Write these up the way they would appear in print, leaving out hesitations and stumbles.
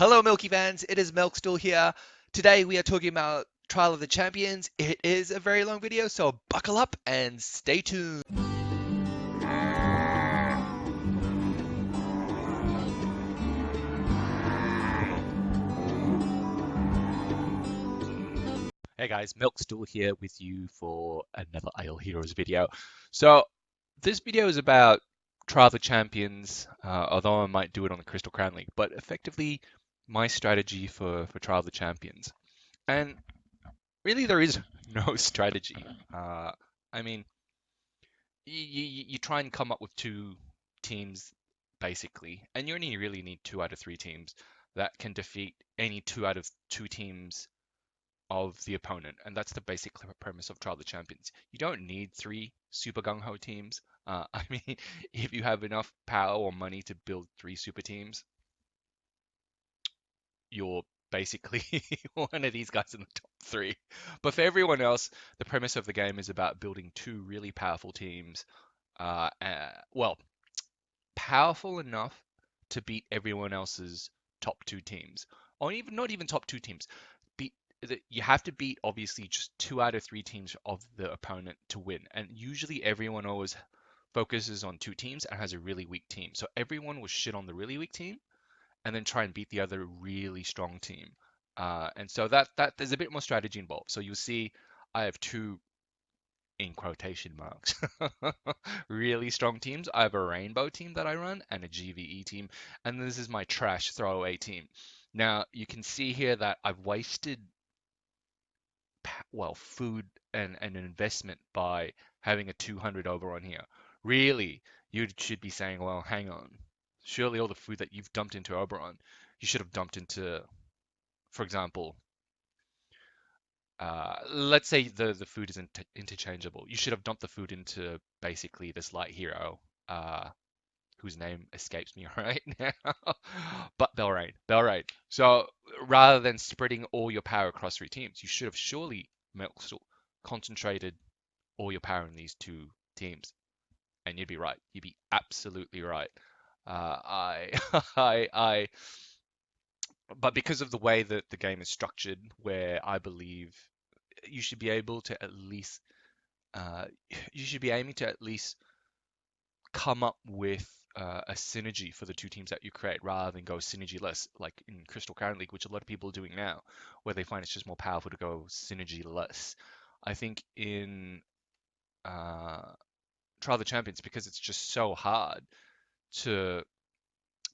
Hello, Milky fans. It is MelkStehul here. Today we are talking about Trial of the Champions. It is a very long video, so buckle up and stay tuned. Hey guys, MelkStehul here with you for another Idle Heroes video. So this video is about Trial of the Champions, although I might do it on the Crystal Crown League, but effectively my strategy for Trial of the Champions. And really there is no strategy. I mean, you try and come up with two teams basically, and you only really need two out of three teams that can defeat any two out of two teams of the opponent, and that's the basic premise of Trial of the Champions. You don't need three super gung ho teams. I mean, if you have enough power or money to build three super teams, you're basically one of these guys in the top three. But for everyone else, the premise of the game is about building two really powerful teams. Well, powerful enough to beat everyone else's top two teams, or even not even top two teams. Beat You have to beat obviously just two out of three teams of the opponent to win, and usually everyone always focuses on two teams and has a really weak team. So everyone will shit on the really weak team and then try and beat the other really strong team. And so that there's a bit more strategy involved. So you'll see I have two in quotation marks, really strong teams. I have a rainbow team that I run and a GVE team, and this is my trash throwaway team. Now you can see here that I've wasted well food and an investment by having a 200 over on here. Really, you should be saying, well, hang on. Surely all the food that you've dumped into Oberon, you should have dumped into, for example, let's say the food is interchangeable. You should have dumped the food into basically this light hero, uh, whose name escapes me right now. But Belrain. So rather than spreading all your power across three teams, you should have surely concentrated all your power in these two teams, and you'd be right. You'd be absolutely right. I, I, but because of the way that the game is structured, where I believe you should be able to at least uh, you should be aiming to at least come up with a synergy for the two teams that you create rather than go synergy-less, like in Crystal Crown League, which a lot of people are doing now, where they find it's just more powerful to go synergy-less. I think in Trial of the Champions, because it's just so hard to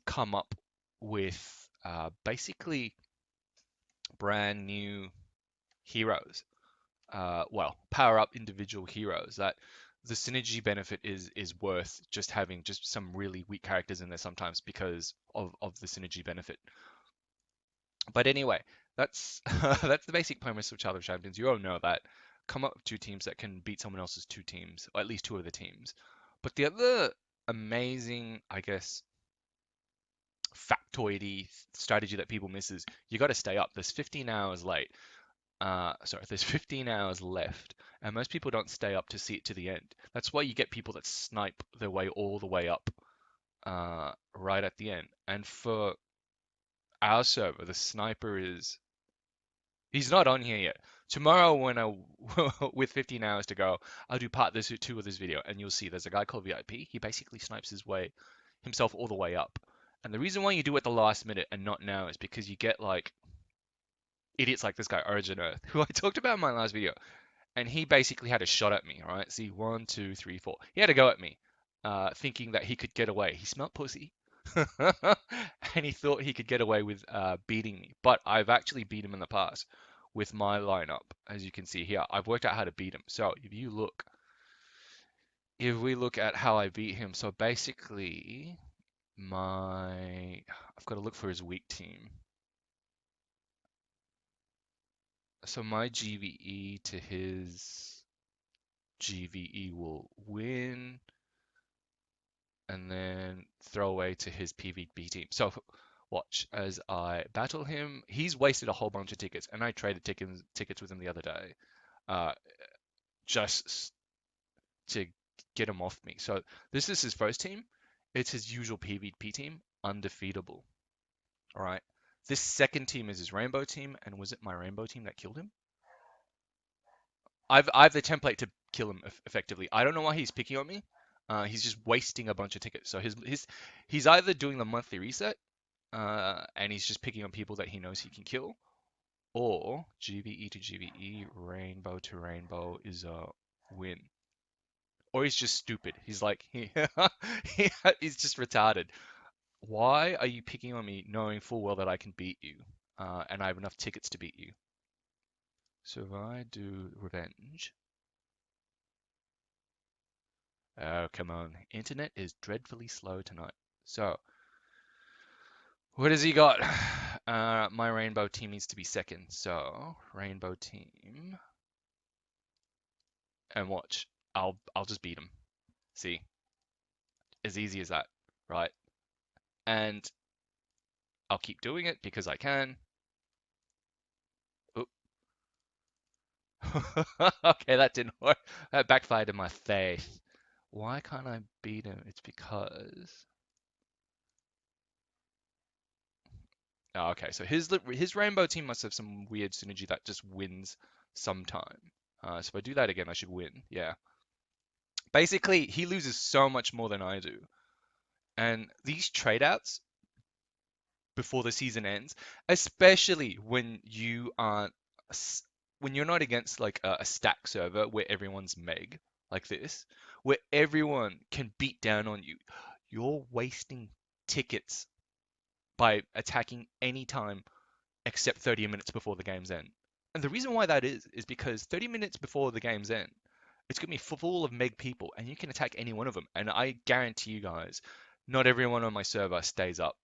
come up with basically brand new heroes, well, power up individual heroes that the synergy benefit is worth just having just some really weak characters in there sometimes because of the synergy benefit. But anyway, that's that's the basic premise of Child of Champions. You all know that. Come up with two teams that can beat someone else's two teams, or at least two of the teams. But the other amazing, I guess, factoidy strategy that people miss is you got to stay up. There's 15 hours late. Sorry, there's 15 hours left, and most people don't stay up to see it to the end. That's why you get people that snipe their way all the way up, right at the end. And for our server, the sniper is he's not on here yet. Tomorrow, when I with 15 hours to go, I'll do part this two of this video, and you'll see there's a guy called VIP. He basically snipes his way himself all the way up. And the reason why you do it the last minute and not now is because you get like idiots like this guy, Origin Earth, who I talked about in my last video. And he basically had a shot at me, right? See, one, two, three, four. He had a go at me, thinking that he could get away. He smelt pussy. And he thought he could get away with beating me. But I've actually beat him in the past with my lineup, as you can see here. I've worked out how to beat him. So if we look at how I beat him, so basically I've got to look for his weak team. So my GVE to his GVE will win, and then throw away to his PvP team. So watch as I battle him. He's wasted a whole bunch of tickets, and I traded tickets with him the other day, uh, just to get him off me. So this is his first team. It's his usual PvP team, undefeatable. All right. This second team is his rainbow team, and was it my rainbow team that killed him? I've the template to kill him effectively. I don't know why he's picking on me. He's just wasting a bunch of tickets. So he's either doing the monthly reset, and he's just picking on people that he knows he can kill, or GBE to GBE, rainbow to rainbow is a win. Or he's just stupid. He's like he's just retarded. Why are you picking on me knowing full well that I can beat you? And I have enough tickets to beat you. So if I do revenge. Oh, come on. Internet is dreadfully slow tonight. So, what has he got? My rainbow team needs to be second. So, rainbow team. And watch. I'll just beat him. See? As easy as that, right? And I'll keep doing it because I can. Oop. Okay, that didn't work. That backfired in my face. Why can't I beat him? It's because... Oh, okay, so his rainbow team must have some weird synergy that just wins sometime. So if I do that again, I should win. Yeah. Basically, he loses so much more than I do. And these trade outs before the season ends, especially when you aren't when you're not against like a stack server where everyone's meg like this, where everyone can beat down on you, you're wasting tickets by attacking any time except 30 minutes before the game's end. And the reason why that is because 30 minutes before the game's end, it's going to be full of Meg people, and you can attack any one of them. And I guarantee you guys, not everyone on my server stays up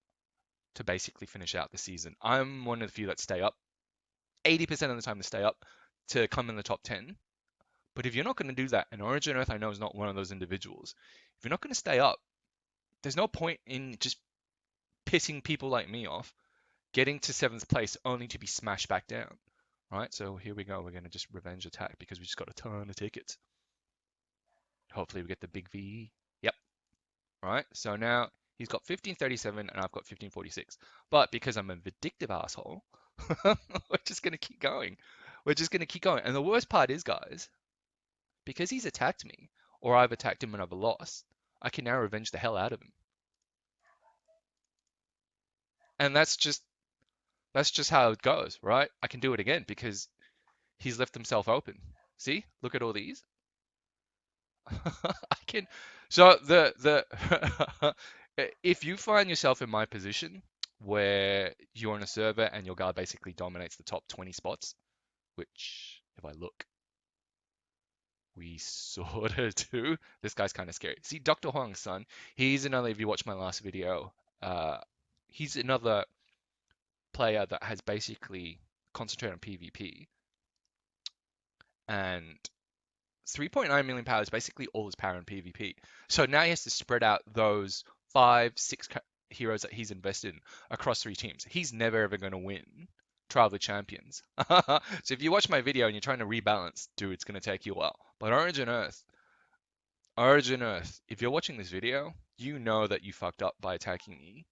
to basically finish out the season. I'm one of the few that stay up. 80% of the time to stay up to come in the top 10. But if you're not going to do that, and Origin Earth I know is not one of those individuals, if you're not going to stay up, there's no point in just pissing people like me off, getting to 7th place only to be smashed back down. Right, so here we go. We're going to just revenge attack because we just got a ton of tickets. Hopefully we get the big VE. Yep. Right, so now he's got 1537 and I've got 1546. But because I'm a vindictive asshole, we're just going to keep going. We're just going to keep going. And the worst part is, guys, because he's attacked me, or I've attacked him and I've lost, I can now revenge the hell out of him. And that's just how it goes, right? I can do it again because he's left himself open. See? Look at all these. I can. So if you find yourself in my position where you're on a server and your guard basically dominates the top 20 spots, which if I look, we sort of do. This guy's kind of scary. See, Dr. Huang's son, he's another, if you watch my last video, he's another player that has basically concentrated on PvP, and 3.9 million power is basically all his power in PvP. So now he has to spread out those 5, 6 heroes that he's invested in across 3 teams. He's never ever going to win Trial of the Champions. So if you watch my video and you're trying to rebalance, dude, it's going to take you a while. But Origin Earth, if you're watching this video, you know that you fucked up by attacking me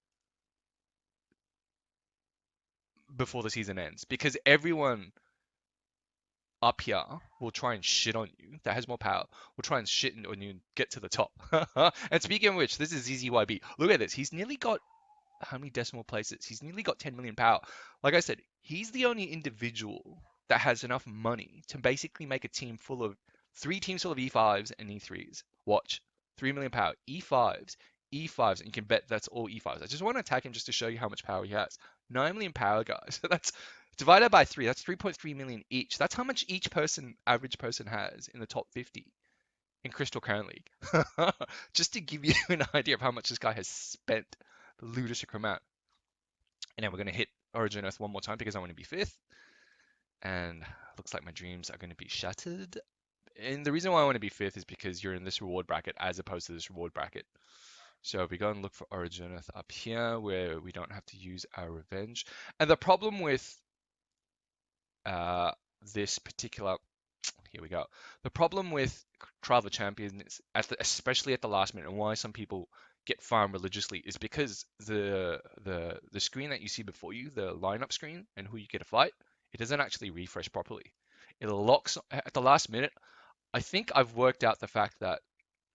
before the season ends because everyone up here will try and shit on you that has more power will try and shit on you and get to the top. And speaking of which, this is ZZYB. Look at this. He's nearly got how many decimal places? He's nearly got 10 million power. Like I said, he's the only individual that has enough money to basically make a team full of 3 teams full of E5s and E3s. Watch. 3 million power. E5s. E5s. And you can bet that's all E5s. I just want to attack him just to show you how much power he has. 9 million power, guys. That's divided by 3. That's 3.3 million each. That's how much each person, average person, has in the top 50 in Crystal Crown League. Just to give you an idea of how much this guy has spent. The ludicrous amount. And now we're going to hit Origin Earth one more time because I want to be 5th. And looks like my dreams are going to be shattered. And the reason why I want to be 5th is because you're in this reward bracket as opposed to this reward bracket. So if we go and look for Origin Earth up here where we don't have to use our revenge. And the problem with this particular, here we go. The problem with Trial of the Champions, especially at the last minute, and why some people get farmed religiously is because the screen that you see before you, the lineup screen and who you get to fight, it doesn't actually refresh properly. It locks at the last minute. I think I've worked out the fact that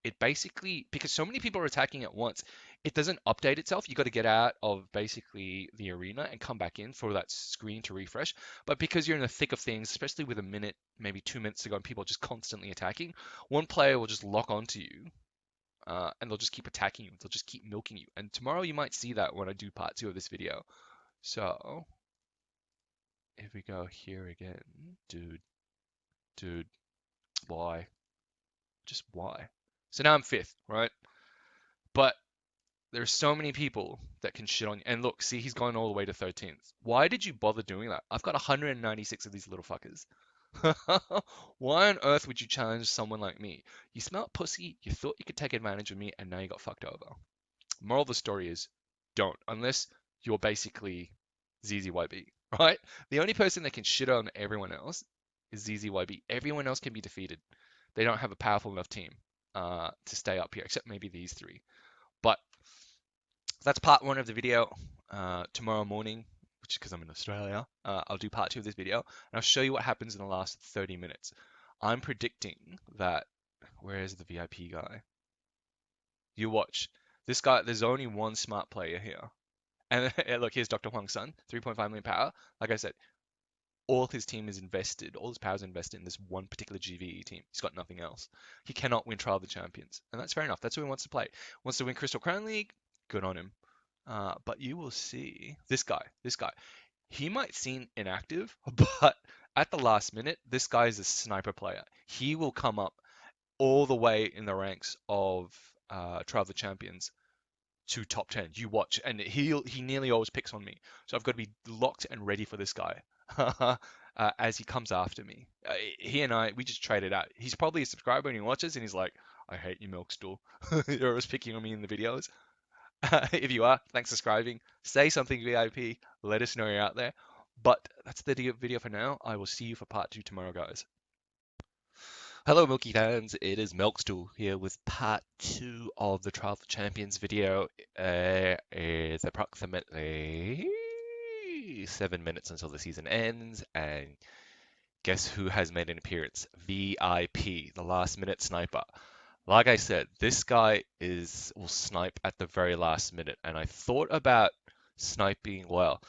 it basically, because so many people are attacking at once, it doesn't update itself. You got to get out of basically the arena and come back in for that screen to refresh. But because you're in the thick of things, especially with a minute, maybe 2 minutes to go, and people are just constantly attacking, one player will just lock onto you, and they'll just keep attacking you. They'll just keep milking you. And tomorrow you might see that when I do part two of this video. So if we go here again, dude, why? Just why? So now I'm fifth, right? But there's so many people that can shit on you. And look, see, he's gone all the way to 13th. Why did you bother doing that? I've got 196 of these little fuckers. Why on earth would you challenge someone like me? You smelt pussy, you thought you could take advantage of me, and now you got fucked over. Moral of the story is don't, unless you're basically ZZYB, right? The only person that can shit on everyone else is ZZYB. Everyone else can be defeated. They don't have a powerful enough team to stay up here, except maybe these three. But that's part one of the video. Tomorrow morning, which is because I'm in Australia, I'll do part two of this video, and I'll show you what happens in the last 30 minutes. I'm predicting that. Where is the VIP guy? You watch. This guy, there's only one smart player here. And look, here's Dr. Huang's son, 3.5 million power. Like I said, all his team is invested, all his power is invested in this one particular GVE team. He's got nothing else. He cannot win Trial of the Champions. And that's fair enough. That's who he wants to play. Wants to win Crystal Crown League? Good on him. But you will see this guy. He might seem inactive, but at the last minute, this guy is a sniper player. He will come up all the way in the ranks of Trial of the Champions to top 10. You watch, and he nearly always picks on me. So I've got to be locked and ready for this guy as he comes after me. He and I, we just traded out. He's probably a subscriber and he watches and he's like, I hate you, MelkStehul. You're always picking on me in the videos. If you are, thanks for subscribing. Say something VIP. Let us know you're out there. But that's the video for now. I will see you for part two tomorrow, guys. Hello, Milky fans. It is MelkStehul here with part two of the Trial of the Champions video. It's approximately 7 minutes until the season ends, and guess who has made an appearance? VIP, the last minute sniper. Like I said, this guy will snipe at the very last minute, and I thought about sniping well.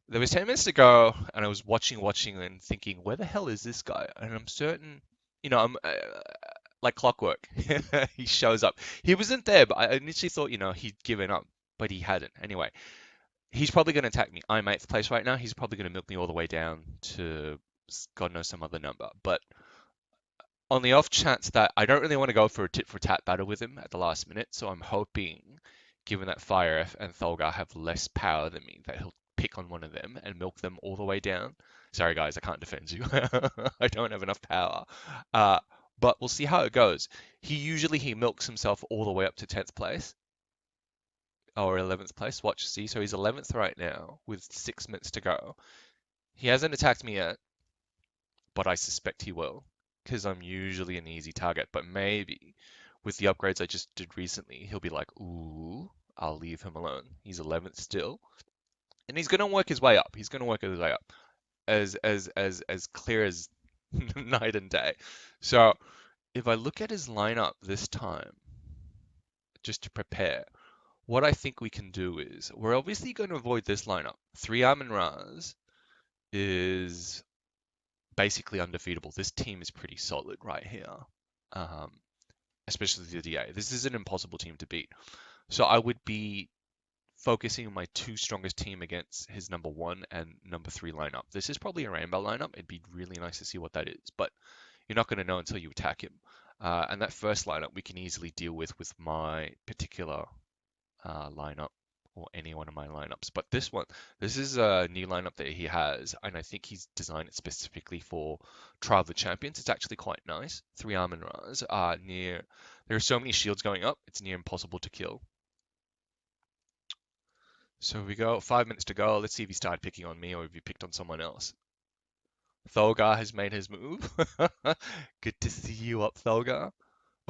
There was 10 minutes to go, and I was watching, and thinking, where the hell is this guy? And I'm certain, I'm like clockwork. He shows up. He wasn't there, but I initially thought, he'd given up, but he hadn't. Anyway, he's probably going to attack me. I'm 8th place right now. He's probably going to milk me all the way down to God knows some other number. But on the off chance that I don't really want to go for a tit for tat battle with him at the last minute, so I'm hoping, given that Fire F and Tholgar have less power than me, that he'll pick on one of them and milk them all the way down. Sorry guys, I can't defend you. I don't have enough power. Uh, but we'll see how it goes. He milks himself all the way up to 10th place or 11th place. Watch, see, so he's 11th right now with 6 minutes to go. He hasn't attacked me yet, but I suspect he will, because I'm usually an easy target. But maybe with the upgrades I just did recently, he'll be like, ooh, I'll leave him alone. He's 11th still, and he's gonna work his way up. He's gonna work his way up, as clear as night and day. So if I look at his lineup this time, just to prepare, what I think we can do is we're obviously going to avoid this lineup. 3 Amun-Ras is basically undefeatable. This team is pretty solid right here, um, especially the DA. This is an impossible team to beat. So I would be focusing on my 2 strongest team against his number 1 and number 3 lineup. This is probably a rainbow lineup. It'd be really nice to see what that is, but you're not going to know until you attack him. And that first lineup we can easily deal with my particular lineup, or any one of my lineups. But this is a new lineup that he has, and I think he's designed it specifically for Trial of the Champions. It's actually quite nice. 3 Amun-Ras are near. There are so many shields going up, it's near impossible to kill. So we go, 5 minutes to go. Let's see if he started picking on me or if he picked on someone else. Tholgar has made his move. Good to see you up, Tholgar.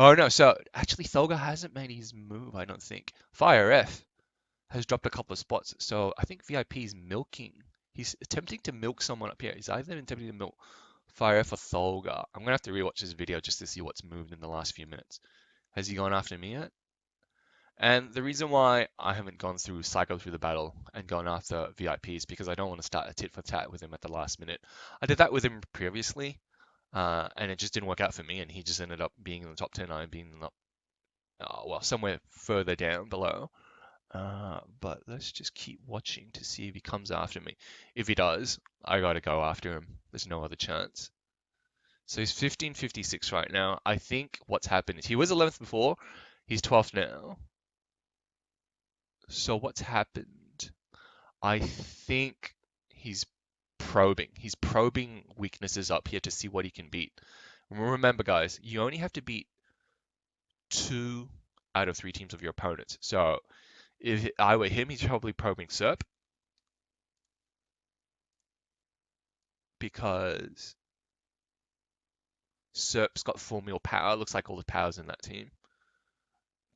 Oh no, so actually Tholga hasn't made his move, I don't think. Fire F has dropped a couple of spots, so I think VIP is milking. He's attempting to milk someone up here. He's either attempting to milk Fire F or Tholga. I'm gonna have to rewatch this video just to see what's moved in the last few minutes. Has he gone after me yet? And the reason why I haven't gone through cycle through the battle and gone after VIP is because I don't want to start a tit for tat with him at the last minute. I did that with him previously, and it just didn't work out for me, and he just ended up being in the top 10, I being in the, well, somewhere further down below. But let's just keep watching to see if he comes after me. If he does, I gotta go after him. There's no other chance. So he's 1556 right now. I think what's happened is he was 11th before, he's 12th now. So what's happened? I think he's probing. He's probing weaknesses up here to see what he can beat. Remember, guys, you only have to beat 2 out of 3 teams of your opponents. So if I were him, he's probably probing Serp because Serp's got 4 mil power. Looks like all the power's in that team.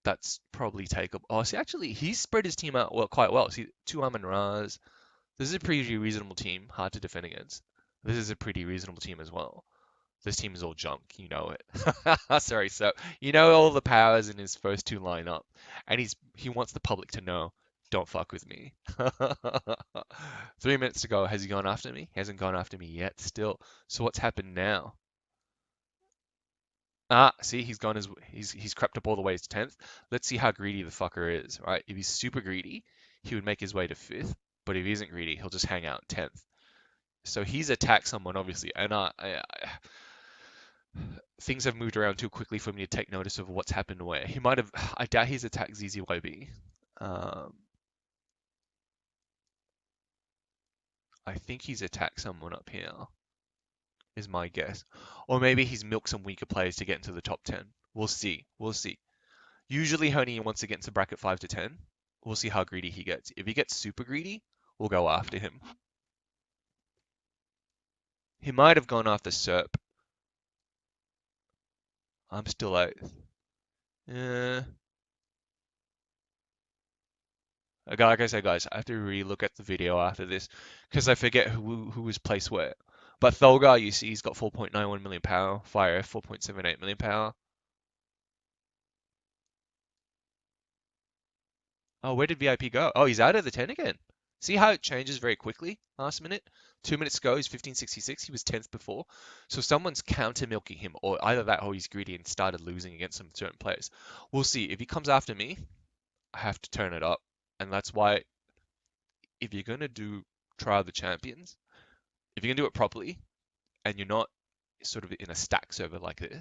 That's probably takeable. Oh, see, actually, he's spread his team out quite well. See, 2 Amun-Ras. This is a pretty reasonable team, hard to defend against. This is a pretty reasonable team as well. This team is all junk, you know it. Sorry, so you know all the powers in his first 2 lineup, and he wants the public to know, don't fuck with me. 3 minutes to go. Has he gone after me? He hasn't gone after me yet still. So what's happened now? Ah, see, he's crept up all the way to 10th. Let's see how greedy the fucker is, right? If he's super greedy, he would make his way to 5th, but if he isn't greedy, he'll just hang out 10th. So he's attacked someone obviously, and things have moved around too quickly for me to take notice of what's happened where. He might have. I doubt he's attacked ZZYB. Um, I think he's attacked someone up here, is my guess. Or maybe he's milked some weaker players to get into the top 10. We'll see. We'll see. Usually Honey wants to get into bracket 5 to 10. We'll see how greedy he gets. If he gets super greedy, we'll go after him. He might have gone after Serp. I'm still 8th. Yeah. Like I said, guys, I have to re-look at the video after this because I forget who was placed where. But Tholgar, you see, he's got 4.91 million power. Fire 4.78 million power. Oh, where did VIP go? Oh, he's out of the 10 again. See how it changes very quickly last minute? 2 minutes ago, he's 1566. He was 10th before. So someone's counter milking him, or either that or he's greedy and started losing against some certain players. We'll see. If he comes after me, I have to turn it up. And that's why if you're going to do Trial of the Champions, if you're going to do it properly, and you're not sort of in a stack server like this,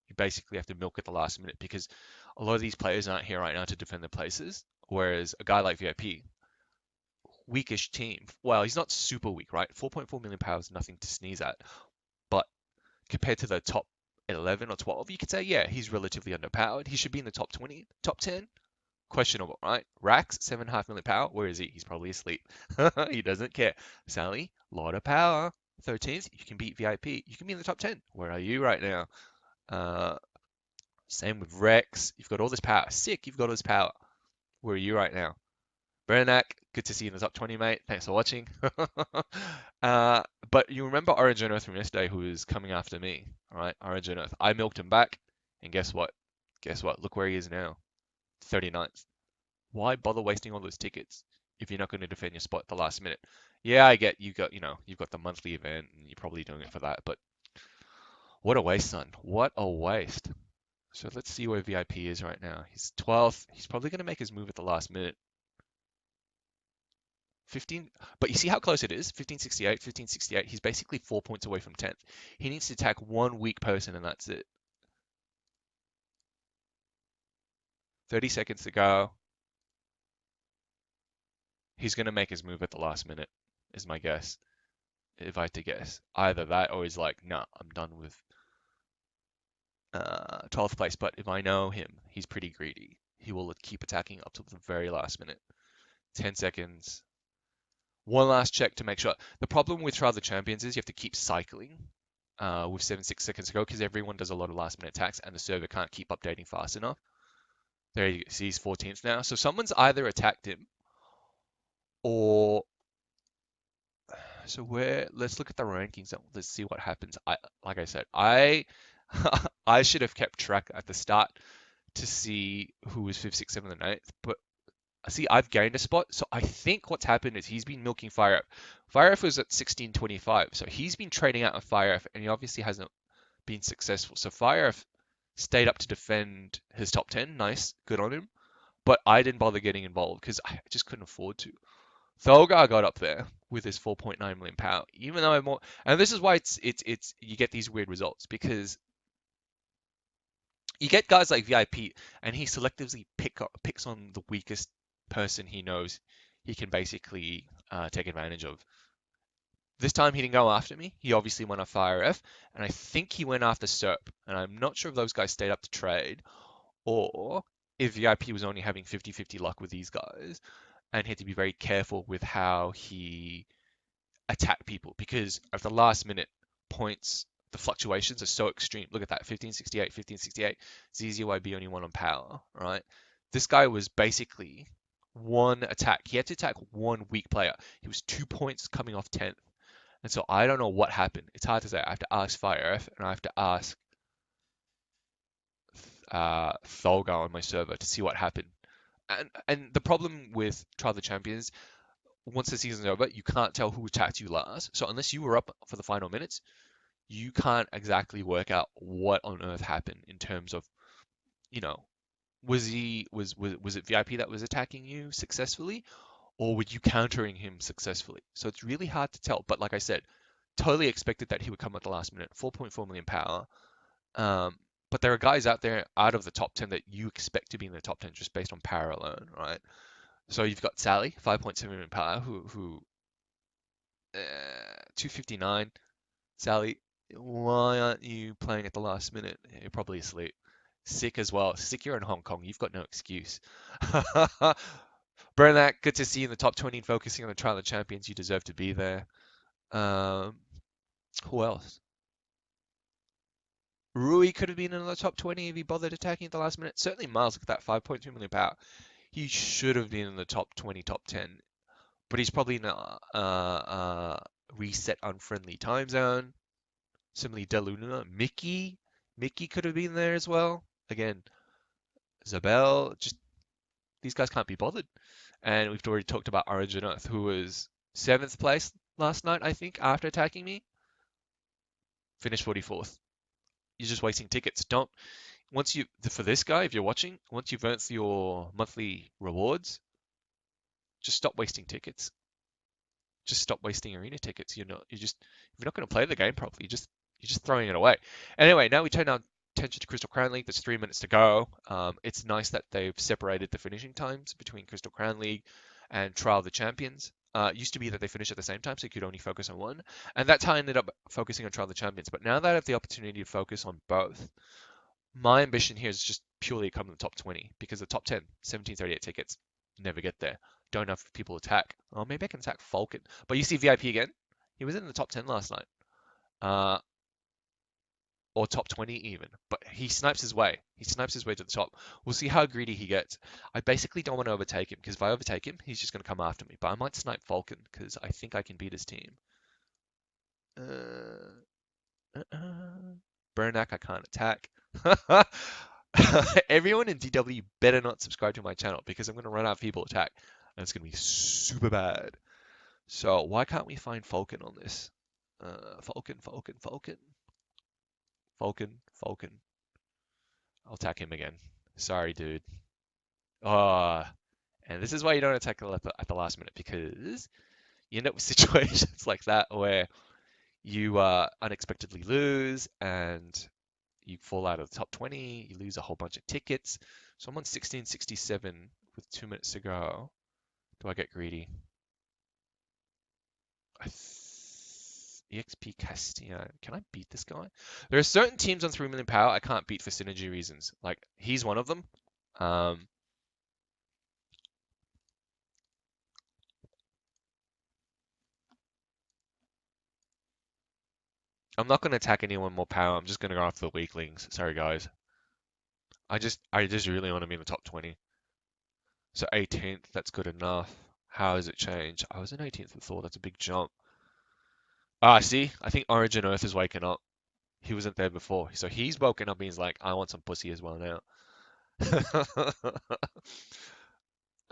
you basically have to milk at the last minute because a lot of these players aren't here right now to defend their places. Whereas a guy like VIP, weakish team, well, he's not super weak, right? 4.4 million power is nothing to sneeze at. But compared to the top 11 or 12, you could say, yeah, he's relatively underpowered. He should be in the top 20, top 10. Questionable, right? Rax, 7.5 million power. Where is he? He's probably asleep. He doesn't care. Sally, lot of power. 13th, you can beat VIP. You can be in the top 10. Where are you right now? Uh, Same with Rex. You've got all this power. Sick, you've got all this power. Where are you right now? Bernac, good to see you in the top 20, mate. Thanks for watching. But you remember Origin Earth from yesterday who was coming after me, all right? Origin Earth. I milked him back, and guess what? Guess what? Look where he is now. 39th. Why bother wasting all those tickets if you're not going to defend your spot at the last minute? Yeah, I get you've got the monthly event and you're probably doing it for that, but what a waste, son. What a waste. So let's see where VIP is right now. He's 12th. He's probably going to make his move at the last minute. 15, but you see how close it is? 1568, 1568. He's basically 4 points away from 10th. He needs to attack one weak person and that's it. 30 seconds to go. He's going to make his move at the last minute, is my guess. If I had to guess. Either that or he's like, nah, I'm done with 12th place. But if I know him, he's pretty greedy. He will keep attacking up to the very last minute. 10 seconds. One last check to make sure. The problem with Trial of the Champions is you have to keep cycling. with 7-6 seconds to go because everyone does a lot of last minute attacks and the server can't keep updating fast enough. There you see he's 14th now. So someone's either attacked him or so where let's look at the rankings and let's see what happens. Like I said, I I should have kept track at the start to see who was 5th, 6th, 7th, and 8th, but see, I've gained a spot, so I think what's happened is he's been milking Fire F. Fire F was at 1625, so he's been trading out of Fire F, and he obviously hasn't been successful. So Fire F stayed up to defend his top 10, nice, good on him, but I didn't bother getting involved because I just couldn't afford to. Thulgar got up there with his 4.9 million power, even though I'm more, and this is why it's you get these weird results because you get guys like VIP, and he selectively picks on the weakest person he knows he can basically take advantage of. This time he didn't go after me. He obviously went off Fire F, and I think he went after Serp. And I'm not sure if those guys stayed up to trade, or if VIP was only having 50-50 luck with these guys, and he had to be very careful with how he attack people because at the last minute points, the fluctuations are so extreme. Look at that 1568, 1568. ZZYB only one on power, right? This guy was basically one attack. He had to attack one weak player. He was 2 points coming off 10th. And so I don't know what happened. It's hard to say. I have to ask Fire F and I have to ask Tholga on my server to see what happened. And the problem with Trial of the Champions, once the season's over, you can't tell who attacked you last. So unless you were up for the final minutes, you can't exactly work out what on earth happened in terms of, you know, was it VIP that was attacking you successfully, or were you countering him successfully? So it's really hard to tell. But like I said, totally expected that he would come at the last minute, 4.4 million power. Um, but there are guys out there out of the top 10 that you expect to be in the top 10 just based on power alone, right? So you've got Sally, 5.7 million power, who 259. Sally, why aren't you playing at the last minute? You're probably asleep. Sick as well. Sick, you're in Hong Kong. You've got no excuse. Bernac, good to see you in the top 20 and focusing on the Trial of Champions. You deserve to be there. Um, who else? Rui could have been in the top 20 if he bothered attacking at the last minute. Certainly Miles, look at that 5.2 million power. He should have been in the top 20, top 10. But he's probably in a reset unfriendly time zone. Similarly, Deluna, Mickey could have been there as well. Again, Zabel, just these guys can't be bothered. And we've already talked about Origin Earth, who was 7th place last night, I think, after attacking me. Finished 44th. You're just wasting tickets. Don't once you for this guy, if you're watching, once you've earned your monthly rewards, just stop wasting tickets. Just stop wasting arena tickets. If you're not going to play the game properly, you're just throwing it away. Anyway, now we turn our attention to Crystal Crown League. There's 3 minutes to go. It's nice that they've separated the finishing times between Crystal Crown League and Trial of the Champions. It used to be that they finished at the same time, so you could only focus on one. And that's how I ended up focusing on Trial of the Champions. But now that I have the opportunity to focus on both, my ambition here is just purely come in the top 20 because the top 10, 1738 tickets, never get there. Don't have people attack. Oh, maybe I can attack Falcon. But you see VIP again? He was in the top 10 last night. Uh, or top 20 even. But he snipes his way. He snipes his way to the top. We'll see how greedy he gets. I basically don't want to overtake him because if I overtake him, he's just going to come after me. But I might snipe Falcon because I think I can beat his team. Bernac, I can't attack. Everyone in DW better not subscribe to my channel because I'm going to run out of people attack. And it's going to be super bad. So why can't we find Falcon on this? Falcon. I'll attack him again. Sorry, dude. And this is why you don't attack at the last minute because you end up with situations like that where you unexpectedly lose and you fall out of the top 20, you lose a whole bunch of tickets. So I'm on 1667 with 2 minutes to go. Do I get greedy? EXP Castian. Can I beat this guy? There are certain teams on 3 million power I can't beat for synergy reasons. Like, he's one of them. I'm not going to attack anyone more power. I'm just going to go after the weaklings. Sorry, guys. I just really want to be in the top 20. So 18th, that's good enough. How has it changed? I was in 18th before. That's a big jump. Ah, see, I think Origin Earth is waking up. He wasn't there before, so he's woken up and he's like, I want some pussy as well now.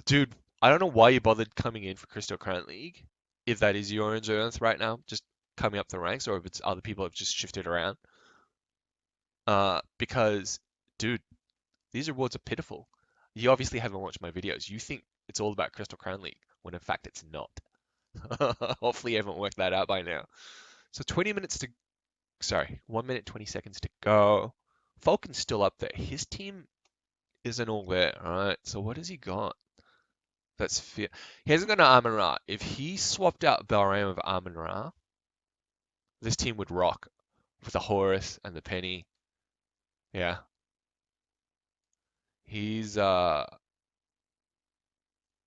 Dude, I don't know why you bothered coming in for Crystal Crown League, if that is your Orange Earth right now, just coming up the ranks, or if it's other people have just shifted around. Because, dude, these rewards are pitiful. You obviously haven't watched my videos. You think it's all about Crystal Crown League, when in fact it's not. Hopefully you haven't worked that out by now. So 20 minutes to, sorry, 1 minute 20 seconds to go. Falcon's still up there. His team isn't all there, alright? So what has he got? That's fear. He hasn't got an Amon Ra. If he swapped out Balram with Amon Ra, this team would rock with the Horus and the Penny. Yeah. He's uh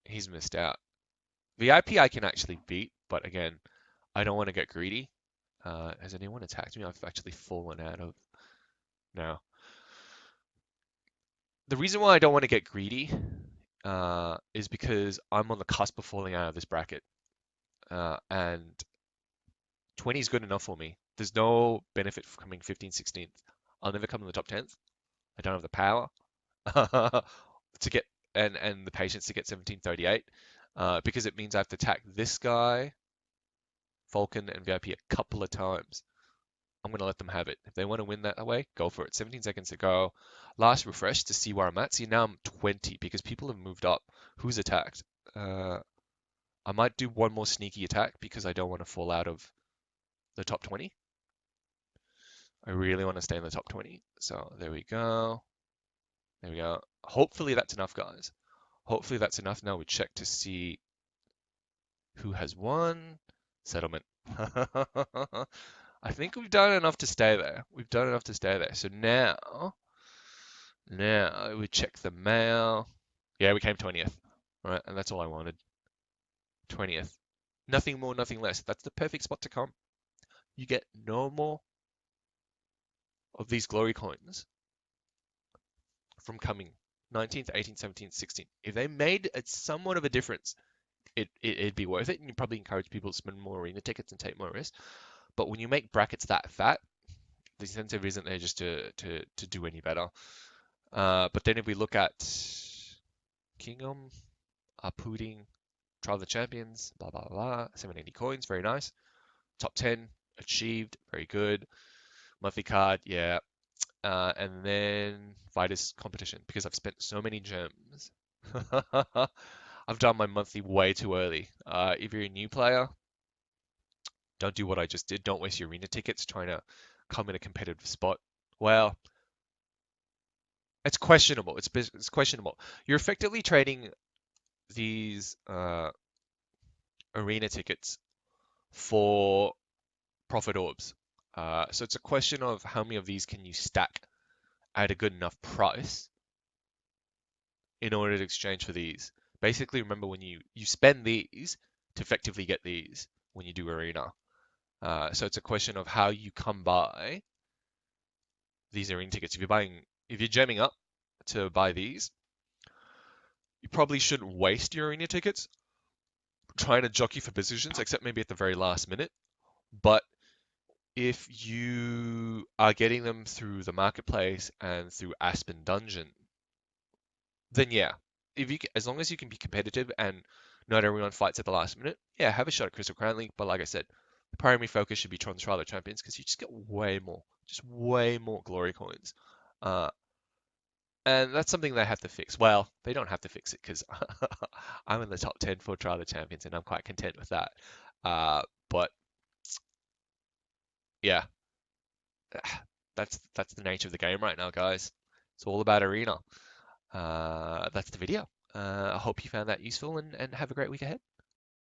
he's missed out. VIP I can actually beat, but again, I don't want to get greedy. Has anyone attacked me? I've actually fallen out of now. The reason why I don't want to get greedy is because I'm on the cusp of falling out of this bracket. And 20 is good enough for me. There's no benefit for coming 15th, 16th. I'll never come in the top 10th. I don't have the power to get and the patience to get 1738 because it means I have to attack this guy, Falcon, and VIP a couple of times. I'm going to let them have it. If they want to win that way, go for it. 17 seconds to go. Last refresh to see where I'm at. See, now I'm 20 because people have moved up. Who's attacked? I might do one more sneaky attack because I don't want to fall out of the top 20. I really want to stay in the top 20. So there we go. There we go. Hopefully that's enough, guys. Hopefully that's enough. Now we check to see who has won. Settlement. I think we've done enough to stay there. We've done enough to stay there. So now we check the mail. Yeah, we came 20th. All right, and that's all I wanted. 20th. Nothing more, nothing less. That's the perfect spot to come. You get no more of these glory coins from coming 19th, 18th, 17th, 16th. If they made a somewhat of a difference, it'd be worth it, and you probably encourage people to spend more arena tickets and take more risks. But when you make brackets that fat, the incentive isn't there just to do any better. But then if we look at Kingdom, Pudding, Trial of the Champions, blah blah blah, 780 coins, very nice. Top 10 achieved, very good. Monthly card, yeah. And then Vitus competition because I've spent so many gems. I've done my monthly way too early. If you're a new player, don't do what I just did. Don't waste your arena tickets trying to come in a competitive spot. Well, it's questionable. It's questionable. You're effectively trading these arena tickets for profit orbs. So it's a question of how many of these can you stack at a good enough price in order to exchange for these. Basically, remember when you spend these to effectively get these when you do arena. So it's a question of how you come by these arena tickets. If you're jamming up to buy these, you probably shouldn't waste your arena tickets trying to jockey for positions, except maybe at the very last minute. But if you are getting them through the marketplace and through Aspen Dungeon, then yeah, as long as you can be competitive and not everyone fights at the last minute, yeah, have a shot at Crystal Crown League. But like I said, the primary focus should be Tron Trial of Champions because you just get way more glory coins. Uh, and that's something they have to fix. Well, they don't have to fix it because I'm in the top 10 for Trial of Champions and I'm quite content with that. But yeah, that's the nature of the game right now, guys. It's all about arena. That's the video. I hope you found that useful and have a great week ahead.